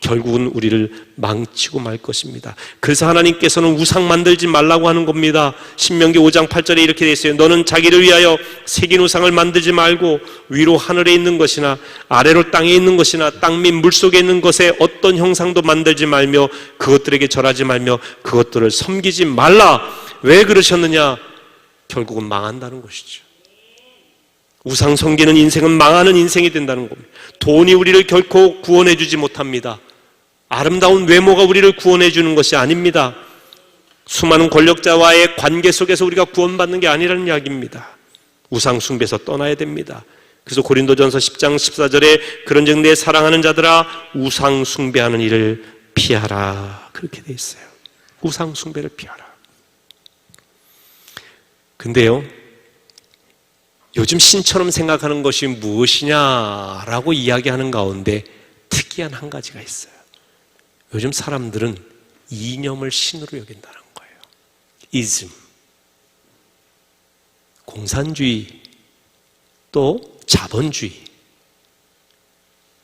Speaker 2: 결국은 우리를 망치고 말 것입니다. 그래서 하나님께서는 우상 만들지 말라고 하는 겁니다. 신명기 5장 8절에 이렇게 되어 있어요. 너는 자기를 위하여 새긴 우상을 만들지 말고 위로 하늘에 있는 것이나 아래로 땅에 있는 것이나 땅 및 물속에 있는 것에 어떤 형상도 만들지 말며 그것들에게 절하지 말며 그것들을 섬기지 말라. 왜 그러셨느냐? 결국은 망한다는 것이죠. 우상 섬기는 인생은 망하는 인생이 된다는 겁니다. 돈이 우리를 결코 구원해 주지 못합니다. 아름다운 외모가 우리를 구원해 주는 것이 아닙니다. 수많은 권력자와의 관계 속에서 우리가 구원받는 게 아니라는 이야기입니다. 우상 숭배에서 떠나야 됩니다. 그래서 고린도전서 10장 14절에 그런즉 내 사랑하는 자들아 우상 숭배하는 일을 피하라, 그렇게 돼 있어요. 우상 숭배를 피하라. 근데요, 요즘 신처럼 생각하는 것이 무엇이냐라고 이야기하는 가운데 특이한 한 가지가 있어요. 요즘 사람들은 이념을 신으로 여긴다는 거예요. 이즘, 공산주의, 또 자본주의,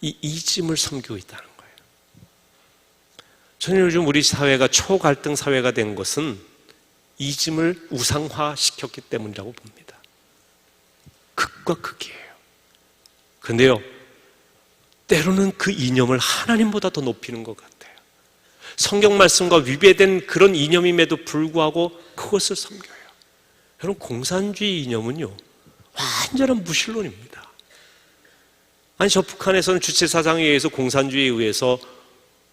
Speaker 2: 이 이즘을 섬기고 있다는 거예요. 저는 요즘 우리 사회가 초갈등 사회가 된 것은 이즘을 우상화시켰기 때문이라고 봅니다. 극과 극이에요. 그런데요, 때로는 그 이념을 하나님보다 더 높이는 것 같아요. 성경 말씀과 위배된 그런 이념임에도 불구하고 그것을 섬겨요. 여러분, 공산주의 이념은요, 완전한 무신론입니다. 아니, 저 북한에서는 주체사상에 의해서 공산주의에 의해서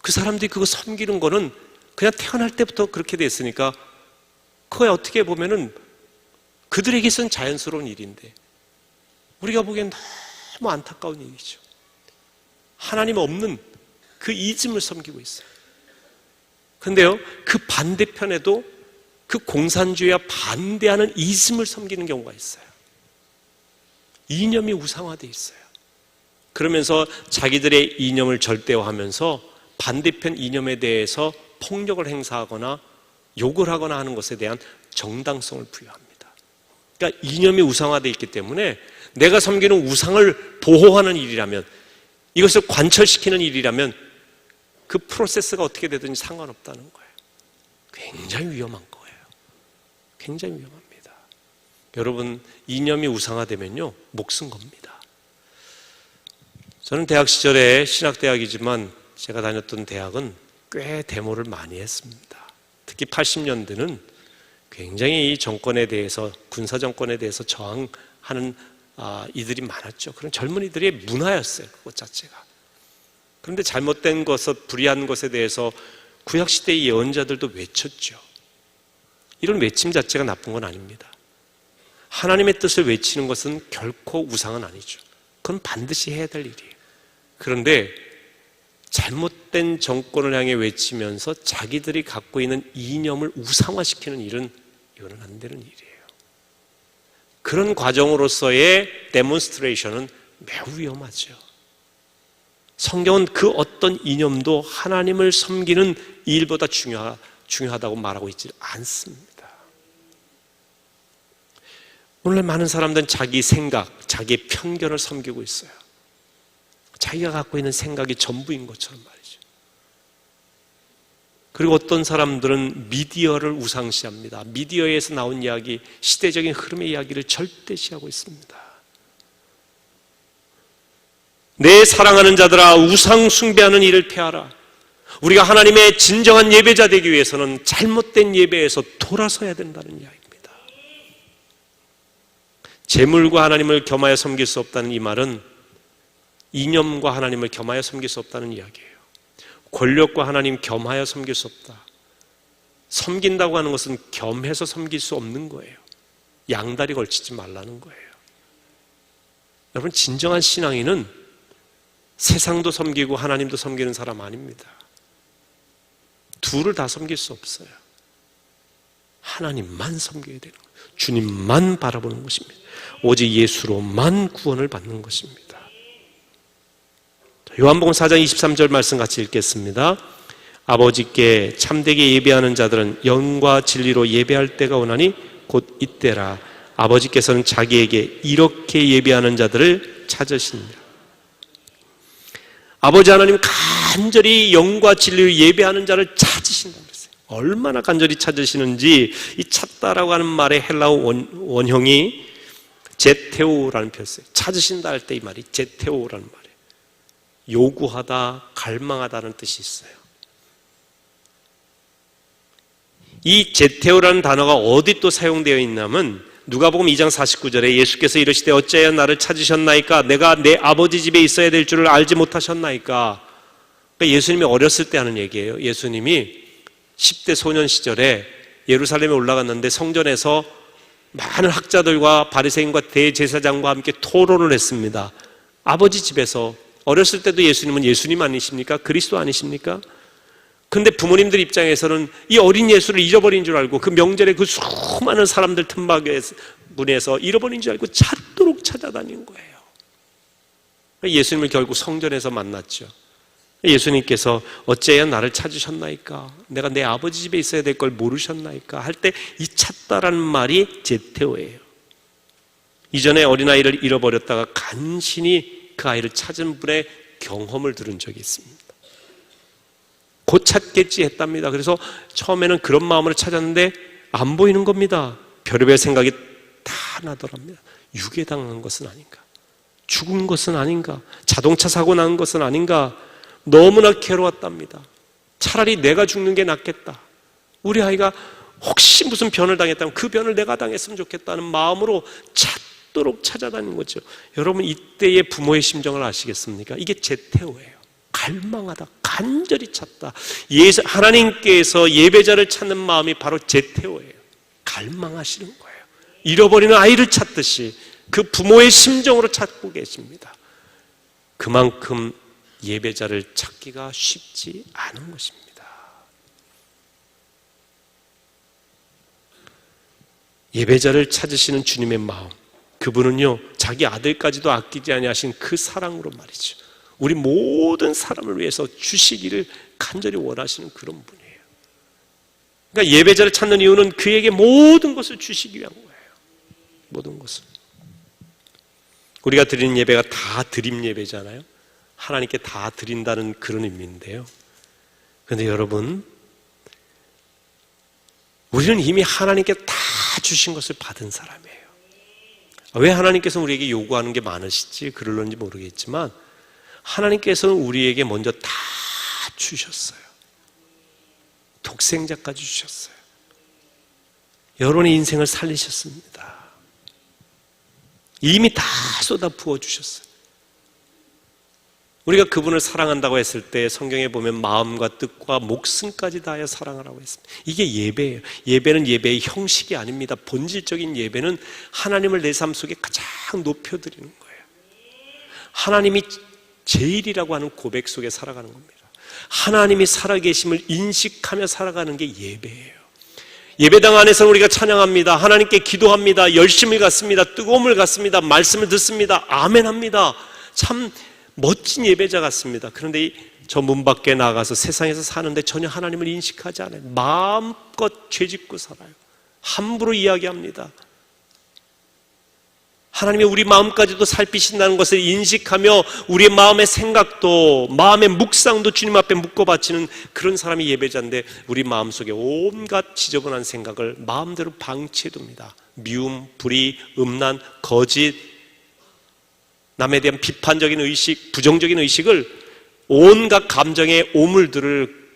Speaker 2: 그 사람들이 그거 섬기는 거는 그냥 태어날 때부터 그렇게 됐으니까 그거에 어떻게 보면은 그들에게선 자연스러운 일인데 우리가 보기엔 너무 안타까운 일이죠. 하나님 없는 그 이즘을 섬기고 있어요. 그런데요, 그 반대편에도 그 공산주의와 반대하는 이즘을 섬기는 경우가 있어요. 이념이 우상화되어 있어요. 그러면서 자기들의 이념을 절대화하면서 반대편 이념에 대해서 폭력을 행사하거나 욕을 하거나 하는 것에 대한 정당성을 부여합니다. 그러니까 이념이 우상화되어 있기 때문에 내가 섬기는 우상을 보호하는 일이라면, 이것을 관철시키는 일이라면 그 프로세스가 어떻게 되든지 상관없다는 거예요. 굉장히 위험한 거예요. 굉장히 위험합니다. 여러분, 이념이 우상화되면요, 목숨 겁니다. 저는 대학 시절에 신학대학이지만 제가 다녔던 대학은 꽤 데모를 많이 했습니다. 특히 80년대는 굉장히 이 정권에 대해서, 군사 정권에 대해서 저항하는 이들이 많았죠. 그런 젊은이들의 문화였어요, 그것 자체가. 그런데 잘못된 것을, 불의한 것에 대해서 구약시대의 예언자들도 외쳤죠. 이런 외침 자체가 나쁜 건 아닙니다. 하나님의 뜻을 외치는 것은 결코 우상은 아니죠. 그건 반드시 해야 될 일이에요. 그런데 잘못된 정권을 향해 외치면서 자기들이 갖고 있는 이념을 우상화시키는 일은, 이거는 안 되는 일이에요. 그런 과정으로서의 데몬스트레이션은 매우 위험하죠. 성경은 그 어떤 이념도 하나님을 섬기는 일보다 중요하다고 말하고 있지 않습니다. 오늘 많은 사람들은 자기 생각, 자기의 편견을 섬기고 있어요. 자기가 갖고 있는 생각이 전부인 것처럼 말이죠. 그리고 어떤 사람들은 미디어를 우상시합니다. 미디어에서 나온 이야기, 시대적인 흐름의 이야기를 절대시하고 있습니다. 내 사랑하는 자들아, 우상 숭배하는 일을 피하라. 우리가 하나님의 진정한 예배자 되기 위해서는 잘못된 예배에서 돌아서야 된다는 이야기입니다. 재물과 하나님을 겸하여 섬길 수 없다는 이 말은 이념과 하나님을 겸하여 섬길 수 없다는 이야기예요. 권력과 하나님 겸하여 섬길 수 없다. 섬긴다고 하는 것은 겸해서 섬길 수 없는 거예요. 양다리 걸치지 말라는 거예요. 여러분, 진정한 신앙인은 세상도 섬기고 하나님도 섬기는 사람 아닙니다. 둘을 다 섬길 수 없어요. 하나님만 섬겨야 되는 거예요. 주님만 바라보는 것입니다. 오직 예수로만 구원을 받는 것입니다. 요한복음 4장 23절 말씀 같이 읽겠습니다. 아버지께 참되게 예배하는 자들은 영과 진리로 예배할 때가 오나니 곧 이때라. 아버지께서는 자기에게 이렇게 예배하는 자들을 찾으시니라. 아버지 하나님 간절히 영과 진리로 예배하는 자를 찾으신다고 그랬어요. 얼마나 간절히 찾으시는지, 이 찾다라고 하는 말의 헬라어 원형이 제테오라는 표현이에요. 찾으신다 할 때 이 말이 제테오라는 말이에요. 요구하다, 갈망하다는 뜻이 있어요. 이 제테오라는 단어가 어디 또 사용되어 있냐면 누가복음 2장 49절에 예수께서 이르시되 어찌하여 나를 찾으셨나이까? 내가 내 아버지 집에 있어야 될 줄을 알지 못하셨나이까? 그러니까 예수님이 어렸을 때 하는 얘기예요. 예수님이 10대 소년 시절에 예루살렘에 올라갔는데 성전에서 많은 학자들과 바리새인과 대제사장과 함께 토론을 했습니다. 아버지 집에서. 어렸을 때도 예수님은 예수님 아니십니까? 그리스도 아니십니까? 그런데 부모님들 입장에서는 이 어린 예수를 잃어버린 줄 알고 그 명절에 그 수많은 사람들 틈바구니에서 잃어버린 줄 알고 찾도록 찾아다닌 거예요. 예수님을 결국 성전에서 만났죠. 예수님께서 어째야 나를 찾으셨나이까? 내가 내 아버지 집에 있어야 될 걸 모르셨나이까? 할 때 이 찾다라는 말이 제테오예요. 이전에 어린아이를 잃어버렸다가 간신히 그 아이를 찾은 분의 경험을 들은 적이 있습니다. 곧 찾겠지 했답니다. 그래서 처음에는 그런 마음으로 찾았는데 안 보이는 겁니다. 별의별 생각이 다 나더랍니다. 유괴당한 것은 아닌가? 죽은 것은 아닌가? 자동차 사고 난 것은 아닌가? 너무나 괴로웠답니다. 차라리 내가 죽는 게 낫겠다. 우리 아이가 혹시 무슨 변을 당했다면 그 변을 내가 당했으면 좋겠다는 마음으로 찾도록 찾아다니는 거죠. 여러분, 이때의 부모의 심정을 아시겠습니까? 이게 제테오예요. 갈망하다, 간절히 찾다. 하나님께서 예배자를 찾는 마음이 바로 제테오예요. 갈망하시는 거예요. 잃어버리는 아이를 찾듯이 그 부모의 심정으로 찾고 계십니다. 그만큼 예배자를 찾기가 쉽지 않은 것입니다. 예배자를 찾으시는 주님의 마음, 그분은요 자기 아들까지도 아끼지 아니하신 그 사랑으로 말이죠, 우리 모든 사람을 위해서 주시기를 간절히 원하시는 그런 분이에요. 그러니까 예배자를 찾는 이유는 그에게 모든 것을 주시기 위한 거예요. 모든 것을. 우리가 드리는 예배가 다 드림 예배잖아요. 하나님께 다 드린다는 그런 의미인데요. 그런데 여러분, 우리는 이미 하나님께 다 주신 것을 받은 사람이에요. 왜 하나님께서 우리에게 요구하는 게 많으시지 그럴런지 모르겠지만, 하나님께서는 우리에게 먼저 다 주셨어요. 독생자까지 주셨어요. 여러분의 인생을 살리셨습니다. 이미 다 쏟아 부어 주셨어요. 우리가 그분을 사랑한다고 했을 때 성경에 보면 마음과 뜻과 목숨까지 다하여 사랑하라고 했습니다. 이게 예배예요. 예배는 예배의 형식이 아닙니다. 본질적인 예배는 하나님을 내 삶 속에 가장 높여드리는 거예요. 하나님이 제일이라고 하는 고백 속에 살아가는 겁니다. 하나님이 살아계심을 인식하며 살아가는 게 예배예요. 예배당 안에서 우리가 찬양합니다. 하나님께 기도합니다. 열심을 갖습니다. 뜨거움을 갖습니다. 말씀을 듣습니다. 아멘합니다. 참 멋진 예배자 같습니다. 그런데 저 문 밖에 나가서 세상에서 사는데 전혀 하나님을 인식하지 않아요. 마음껏 죄짓고 살아요. 함부로 이야기합니다. 하나님이 우리 마음까지도 살피신다는 것을 인식하며 우리의 마음의 생각도, 마음의 묵상도 주님 앞에 묶어 바치는 그런 사람이 예배자인데, 우리 마음속에 온갖 지저분한 생각을 마음대로 방치해둡니다. 미움, 불의, 음란, 거짓, 남에 대한 비판적인 의식, 부정적인 의식을, 온갖 감정의 오물들을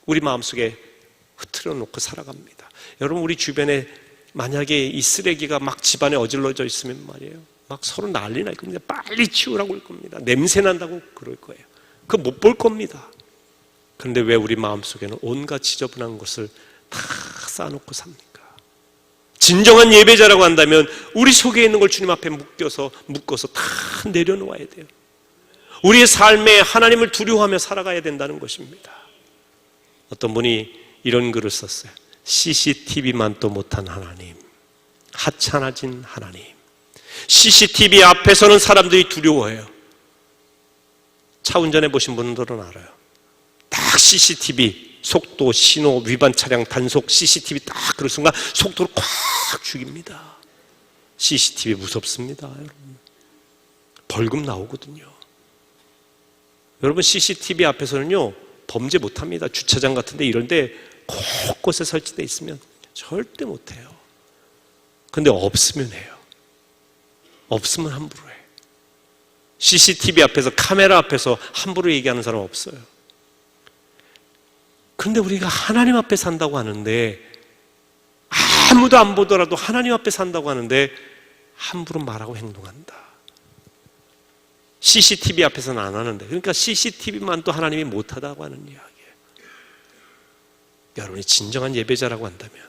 Speaker 2: 우리 마음속에 흐트러 놓고 살아갑니다. 여러분, 우리 주변에 만약에 이 쓰레기가 막 집안에 어질러져 있으면 말이에요, 막 서로 난리 날 겁니다. 빨리 치우라고 할 겁니다. 냄새 난다고 그럴 거예요. 그거 못 볼 겁니다. 그런데 왜 우리 마음속에는 온갖 지저분한 것을 다 쌓아놓고 삽니까? 진정한 예배자라고 한다면 우리 속에 있는 걸 주님 앞에 묶어서 다 내려놓아야 돼요. 우리의 삶에 하나님을 두려워하며 살아가야 된다는 것입니다. 어떤 분이 이런 글을 썼어요. CCTV만 또 못한 하나님, 하찮아진 하나님. CCTV 앞에서는 사람들이 두려워해요. 차 운전해 보신 분들은 알아요. 딱 CCTV, 속도, 신호, 위반 차량, 단속, CCTV 딱 그럴 순간 속도를 콱 죽입니다. CCTV 무섭습니다, 여러분. 벌금 나오거든요. 여러분, CCTV 앞에서는요 범죄 못합니다. 주차장 같은데 이런데 곳곳에 설치되어 있으면 절대 못해요. 근데 없으면 해요. 없으면 함부로 해. CCTV 앞에서, 카메라 앞에서 함부로 얘기하는 사람 없어요. 그런데 우리가 하나님 앞에 산다고 하는데, 아무도 안 보더라도 하나님 앞에 산다고 하는데 함부로 말하고 행동한다. CCTV 앞에서는 안 하는데, 그러니까 CCTV만 또 하나님이 못하다고 하는 이야기예요. 여러분이 진정한 예배자라고 한다면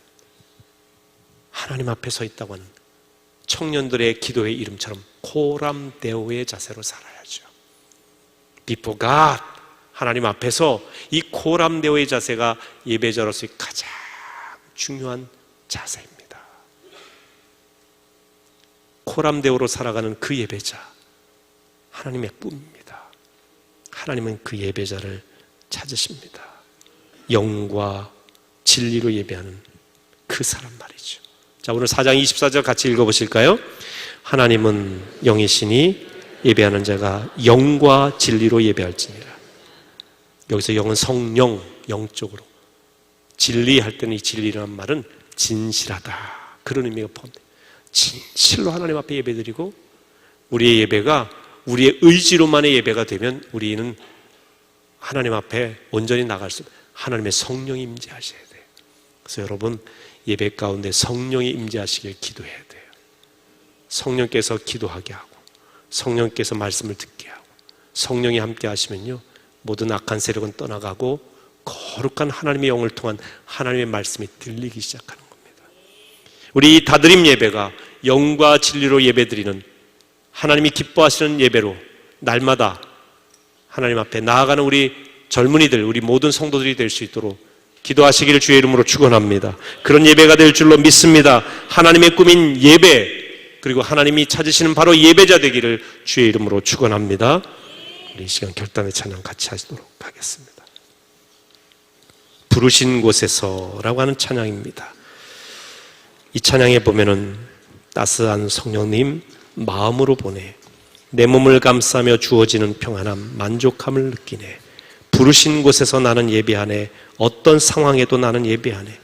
Speaker 2: 하나님 앞에 서 있다고 하는 청년들의 기도의 이름처럼 코람데오의 자세로 살아야죠. Before God, 하나님 앞에서 이 코람데오의 자세가 예배자로서의 가장 중요한 자세입니다. 코람데오로 살아가는 그 예배자, 하나님의 꿈입니다. 하나님은 그 예배자를 찾으십니다. 영과 진리로 예배하는 그 사람 말이죠. 자, 오늘 4장 24절 같이 읽어보실까요? 하나님은 영이시니 예배하는 자가 영과 진리로 예배할지니라. 여기서 영은 성령, 영적으로. 진리할 때는 이 진리라는 말은 진실하다, 그런 의미가 포함돼요. 진실로 하나님 앞에 예배드리고, 우리의 예배가 우리의 의지로만의 예배가 되면 우리는 하나님 앞에 온전히 나갈 수, 하나님의 성령이 임재하셔야 돼요. 그래서 여러분, 예배 가운데 성령이 임재하시길 기도해야 돼요. 성령께서 기도하게 하고 성령께서 말씀을 듣게 하고 성령이 함께 하시면요, 모든 악한 세력은 떠나가고 거룩한 하나님의 영을 통한 하나님의 말씀이 들리기 시작하는 겁니다. 우리 이 다드림 예배가 영과 진리로 예배드리는 하나님이 기뻐하시는 예배로 날마다 하나님 앞에 나아가는 우리 젊은이들, 우리 모든 성도들이 될 수 있도록 기도하시기를 주의 이름으로 축원합니다. 그런 예배가 될 줄로 믿습니다. 하나님의 꿈인 예배, 그리고 하나님이 찾으시는 바로 예배자 되기를 주의 이름으로 축원합니다. 우리 이 시간 결단의 찬양 같이 하시도록 하겠습니다. 부르신 곳에서라고 하는 찬양입니다. 이 찬양에 보면은 따스한 성령님 마음으로 보내 내 몸을 감싸며 주어지는 평안함 만족함을 느끼네. 부르신 곳에서 나는 예배하네. 어떤 상황에도 나는 예배하네.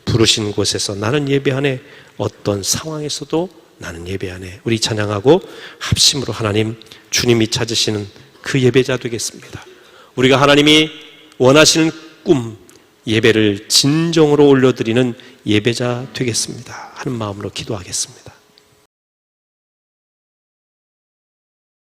Speaker 2: 부르신 곳에서 나는 예배하네. 어떤 상황에서도 나는 예배하네. 우리 찬양하고 합심으로 하나님, 주님이 찾으시는 그 예배자 되겠습니다. 우리가 하나님이 원하시는 꿈, 예배를 진정으로 올려드리는 예배자 되겠습니다 하는 마음으로 기도하겠습니다.